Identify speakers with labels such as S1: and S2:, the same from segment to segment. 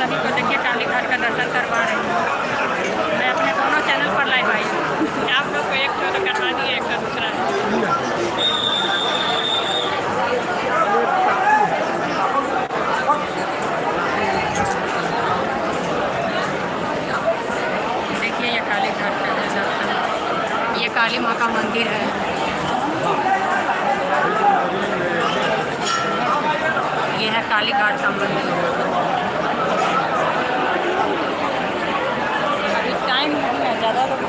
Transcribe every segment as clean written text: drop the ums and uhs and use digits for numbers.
S1: सभी को देखिए काली घाट का दर्शन करवा रहे हैं। मैं अपने दोनों चैनल पर लाइव आई हूँ। आप लोग को एक तो करवा दिए, एक का दूसरा है। देखिए ये काली घाट का दर्शन, ये काली माँ का मंदिर है। ये है काली घाट का मंदिर। अभी टाइम नहीं है, ज़्यादा लोग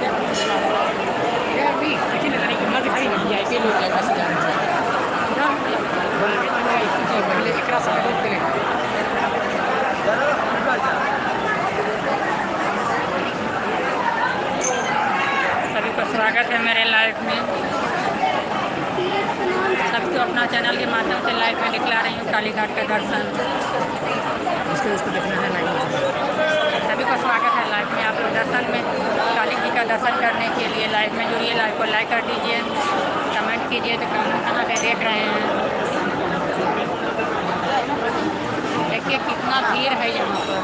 S1: सभी को स्वागत है मेरे लाइव में। सबको अपना चैनल के माध्यम से लाइव में दिखला रही हूँ काली घाट का दर्शन।
S2: उसको देखना है लाइव।
S1: सभी को स्वागत है लाइव में। आप लोग दर्शन में काली जी का दर्शन करने के लिए लाइव में जुड़िए। लाइव को लाइक कर दीजिए, कमेंट कीजिए तो कहाँ से देख रहे हैं। देखिए कितना भीड़ है यहाँ पर।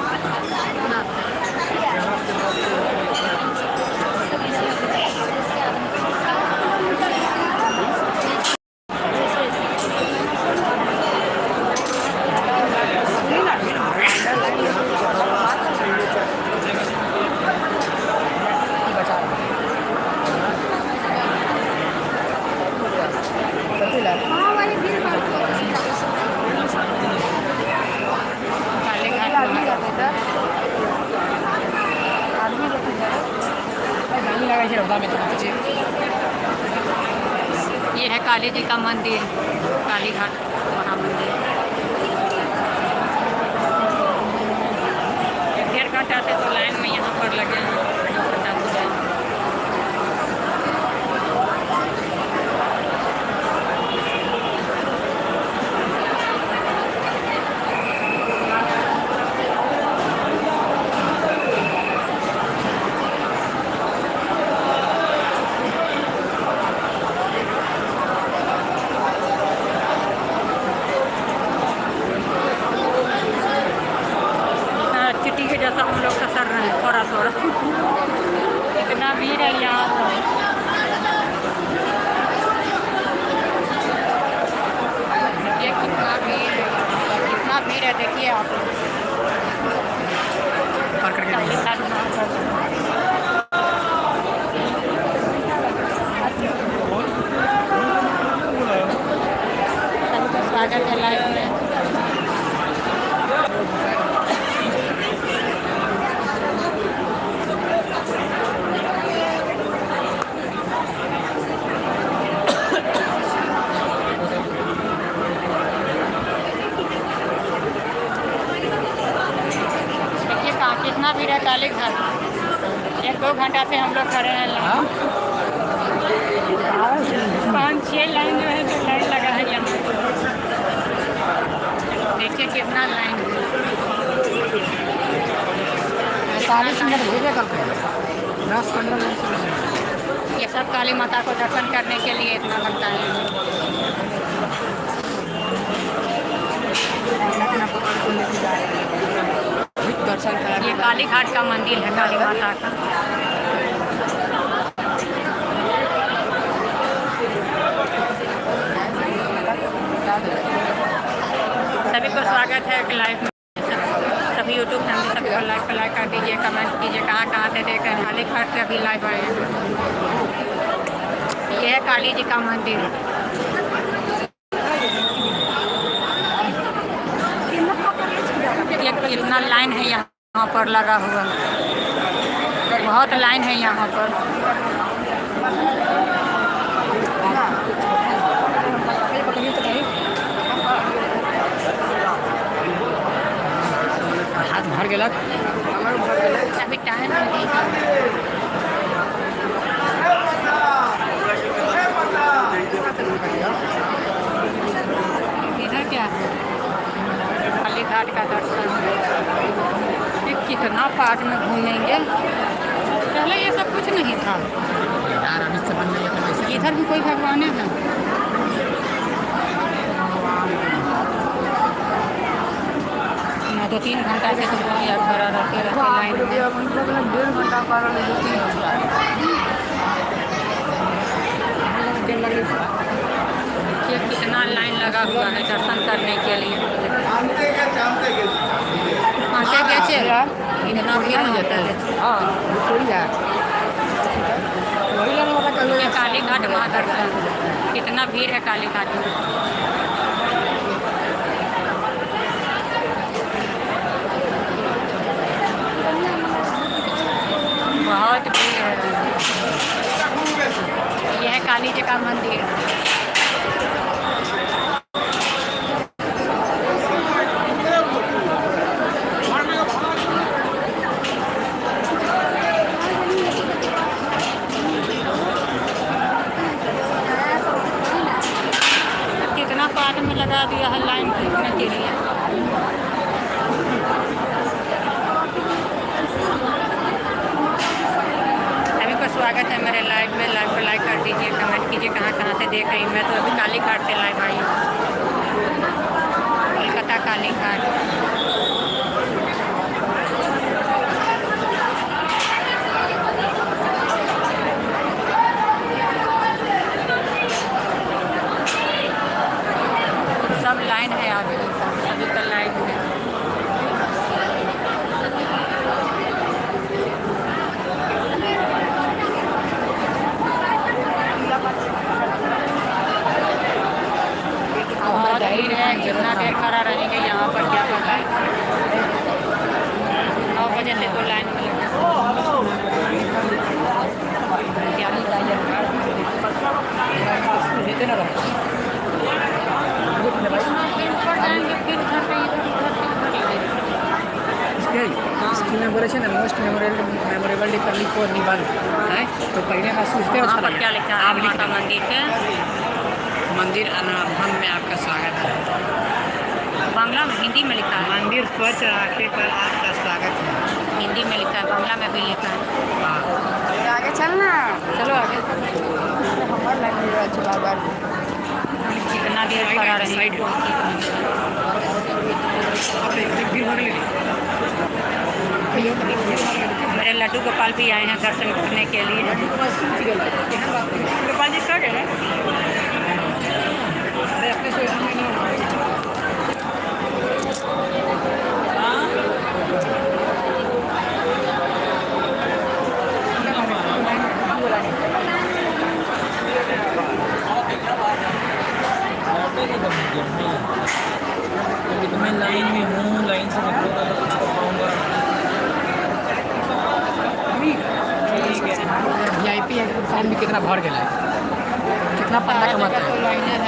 S1: ये है काली जी का मंदिर, काली घाट महामंदिर। 1.5 घंटा से तो लाइन में यहाँ पर लगे हैं। चिट्टी के जैसा हम लोग खसर रहे हैं थोड़ा थोड़ा। इतना भीड़ है यहाँ पर। देखिए कितना भीड़ है, कितना भीड़ है देखिए आप। सबका स्वागत है लाइव में। कितना भीड़ है काली घाट। 1-2 घंटा से हम लोग खड़े हैं लाइन। 5-6 लाइन जो है तो लाइन लगा है यहाँ। देखिए कितना लाइन है।
S2: 40 मिनट भेजे कल 10-15 मिनट।
S1: ये सब काली माता को दर्शन करने के लिए इतना लगता है। ये काली घाट का मंदिर है, काली माता का। सभी को स्वागत है लाइव में। सभी यूट्यूब फैमिली सभी को लाइक कर दीजिए, कमेंट कीजिए कहाँ से देख रहे हैं। काली घाट से अभी लाइव आए हैं। ये है काली जी का मंदिर। कितना लाइन है यहाँ पर लगा हुआ, बहुत लाइन है यहाँ पर।
S2: हाथ भर गया
S1: अभी टाइम नहीं। इधर क्या है? काली घाट का दर्शन। कितना पार्क में घूमेंगे। पहले ये सब कुछ नहीं था। इधर भी कोई भगवान है। 2-3 घंटा से तो यार खड़ा रहते लाइन में।
S2: 1.5 घंटा कर रहे 2-3 घंटा
S1: ये कितना लाइन लगा हुआ है दर्शन करने के लिए। इतना भीड़ होता है।
S2: हाँ थोड़ी है वही लोग मतलब
S1: ये काली घाट महा दर्शन कितना भीड़ है काली घाट में। बहुत भीड़ है। यह है काली जी का मंदिर। कितना पार्ट में लगा दिया है लाइन खींचने के लिए। सभी को स्वागत है मेरे लाइव में। लाइव को लाइक कर दीजिए, कमेंट कीजिए कहाँ कहाँ से देख रही हूँ। मैं तो अभी काली घाट से लाइव आई हूँ, कोलकाता काली घाट। सब लाइन है आगे, अभी तो लाइन है। बहुत भीड़ है, कितना देर खड़ा रहेंगे यहाँ पर क्या पता है। 9 बजे से तो लाइन में लगे।
S2: इसकी नंबर है ना मोस्ट मेमोरेबल लिखली फॉर निबाल है तो पहले का सोचते
S1: वहाँ पर क्या लिखा है? माता मंदिर के
S2: मंदिर भंग में आपका स्वागत है।
S1: बांग्ला में, हिंदी में लिखा है।
S2: मंदिर स्वच्छ रखने पर आपका स्वागत है।
S1: हिंदी में लिखा है, बांग्ला में भी लिखा है।
S2: आगे चलना,
S1: चलो आगे। कितना देर खड़ा रहेंगे। मेरे लड्डू गोपाल भी आए हैं दर्शन करने के लिए। गोपाल जी सो गए।
S3: तो मैं लाइन में हूँ, लाइन से निकलूँगा तो कुछ कर पाऊँगा। ठीक है।
S2: VIP है फॉर्म भी कितना भर गया है, कितना पन्ना कमाता है।
S1: लाइनें हैं।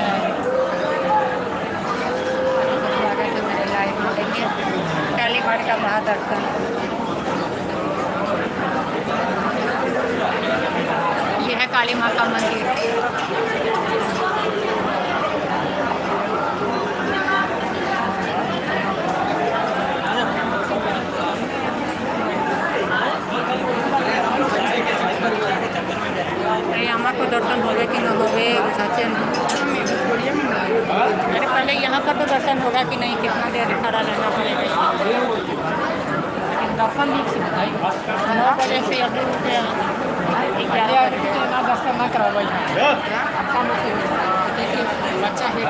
S1: स्वागत है मेरे लाइव में। देखिए काली घाट का महादर्शन। ये है काली माँ का मंदिर। अम्मा को दर्शन होगा कि न होवे सच्चे नहीं। अरे पहले यहाँ पर तो दर्शन होगा कि नहीं, कितना देर खड़ा रहना पड़ेगा।
S2: दर्शन भी से बताइए
S1: 9 बजे से अभी रुके 11 बजे।
S2: ना दर्शन ना करा बच्चा है।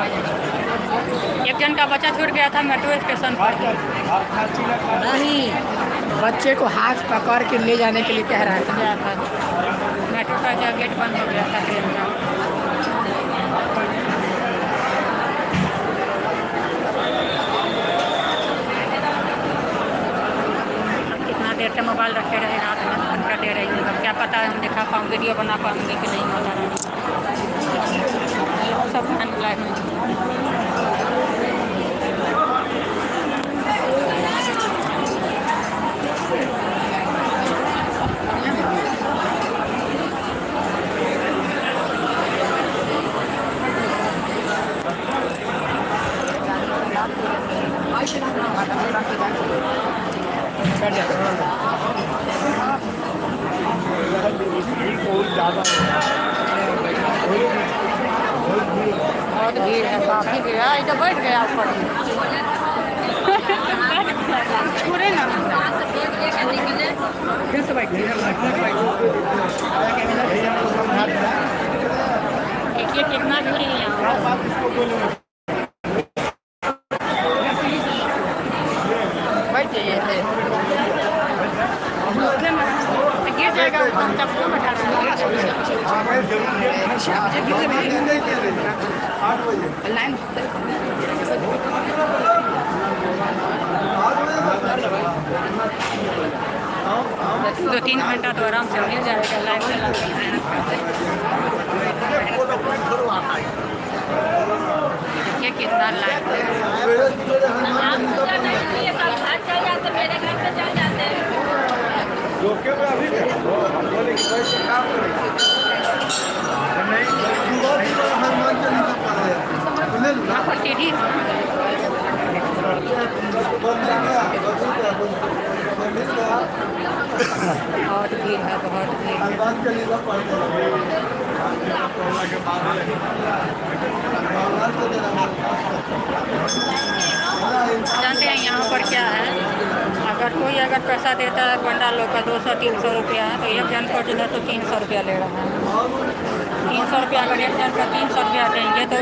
S1: एक जन का बच्चा छूट गया था मेट्रो स्टेशन पर।
S2: नहीं, बच्चे को हाथ पकड़ के ले जाने के लिए कह रहा था।
S1: मेट्रो का जो गेट बंद हो गया था ट्रेन का। कितना देर से मोबाइल रखे रहे, रात में बंद कर दे रही है। अब क्या पता हम दिखा पाऊँ, वीडियो बना पाऊँगी कि नहीं होता रहा। सब लाइव में बहुत भीड़ है, काफ़ी भीड़ है। तो बैठ गया ऊपर।
S2: इधर से बाइक इधर बाइक
S1: देखिए कितना दूरी है यहाँ। गिर जाएगा चप्पू बैठा
S2: लाइन
S1: दो 3 घंटा तो आराम से मिल जाएगा लाइन देखिए कितना लाइन यहाँ पर सीढ़ी बहुत भीड़ है, बहुत भीड़ जानते हैं यहाँ पर क्या है, अगर पैसा देता है पंडा लोग का 200-300 रुपया है तो एक जन को जो है तो 300 रुपया ले रहा है। 300 रुपया अगर एक जन का 300 रुपया देंगे तो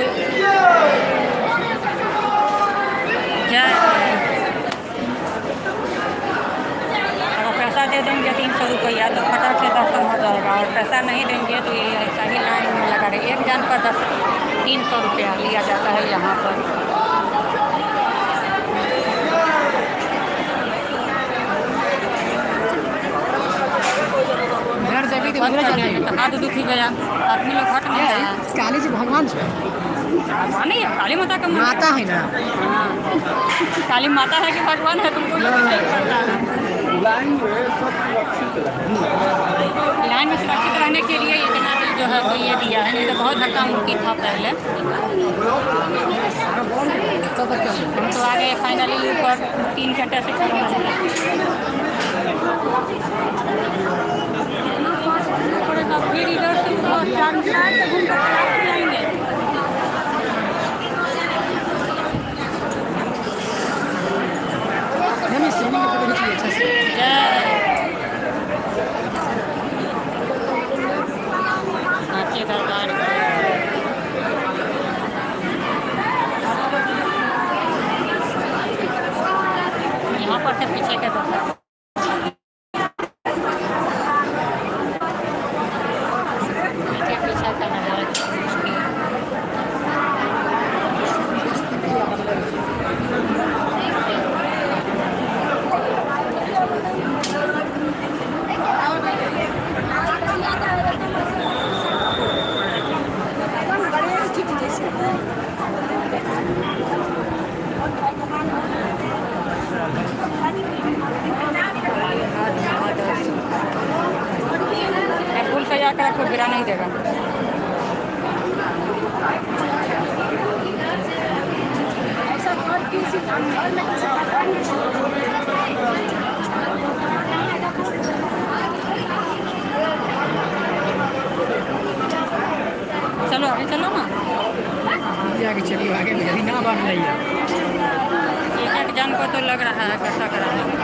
S1: अगर पैसा दे देंगे 300 रुपया तो फटाक से दर्शन हो जाएगा, और पैसा नहीं देंगे तो ये ऐसा ही लाइन में लगा रहे। एक जन पर 300 रुपया लिया जाता है यहाँ पर। हाथ दुखी गया आदमी लोग हट नहीं रहा है।
S2: काली जी भगवान है,
S1: भगवान नहीं है, काली माता का
S2: माता है ना।
S1: हाँ, काली माता है कि भगवान है तुमको नहीं पता है। लाइन में सुरक्षित रहने के लिए इतना जो है तो ये दिया है, नहीं तो बहुत धक्का मुक्की था पहले। हम तो आ गए फाइनली ऊपर 3 घंटे से खड़े हैं। फिर इधर से 4 से घूम कर जाएंगे। यहाँ पर से पीछे के दर्शन फूल सजा कर आपको गिरा नहीं देगा। चलो आगे चलो ना,
S2: आगे चलिए, आगे अभी ना बांध रही है।
S1: एक जन को तो लग रहा है कैसा कराने में।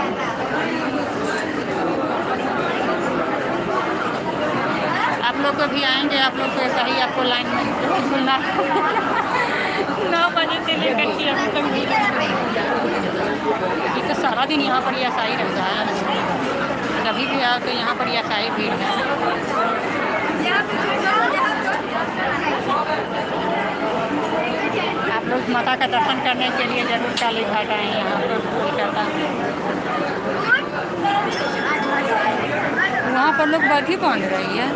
S1: आप लोग को भी आएंगे, आप लोग को ऐसा ही आपको लाइन में खुलना 9 बजे से लेकर के अभी तक भीड़ ये तो सारा दिन यहाँ पर ऐसा ही रहता है। कभी भी आओ तो यहाँ पर ऐसा ही भीड़ है। आप लोग माता का दर्शन करने के लिए जरूर काली घाट आए। यहाँ पर वहाँ पर लोग बधी बांध रही है,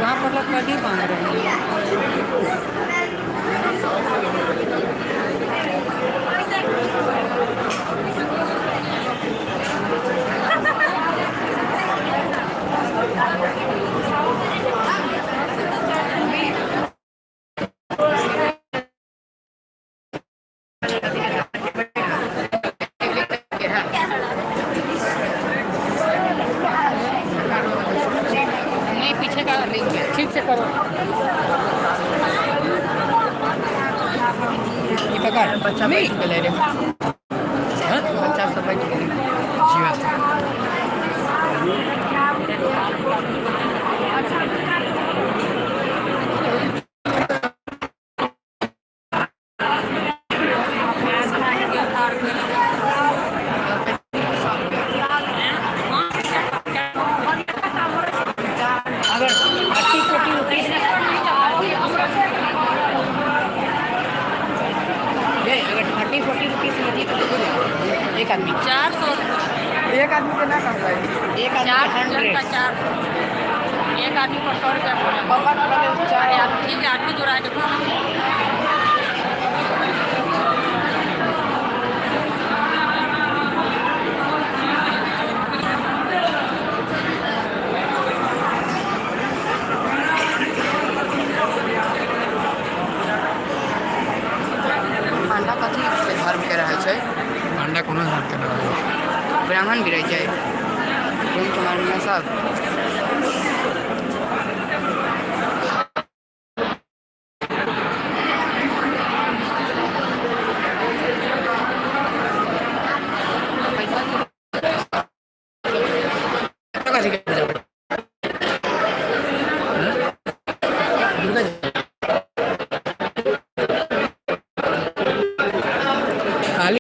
S1: वहाँ पर लोग बधी बांध रही है। ठीक से करो।
S2: ये पकड़ बच्चा बैठ के ले रहे, बच्चा सब बैठ के एक आदमी
S1: 400 रुपये।
S2: एक आदमी के ना कम भाई एक आदमी
S1: 4 का 400, एक आदमी को 100 रुपया पड़ेगा। अरे आप ठीक है, आदमी जुड़ा के
S4: अंडा कथी धर्म के रहे छै?
S2: अंडा कोनो धर्म के ना
S4: ब्राह्मण भी रहे छै? प्रेम कुमार मियाँ साहब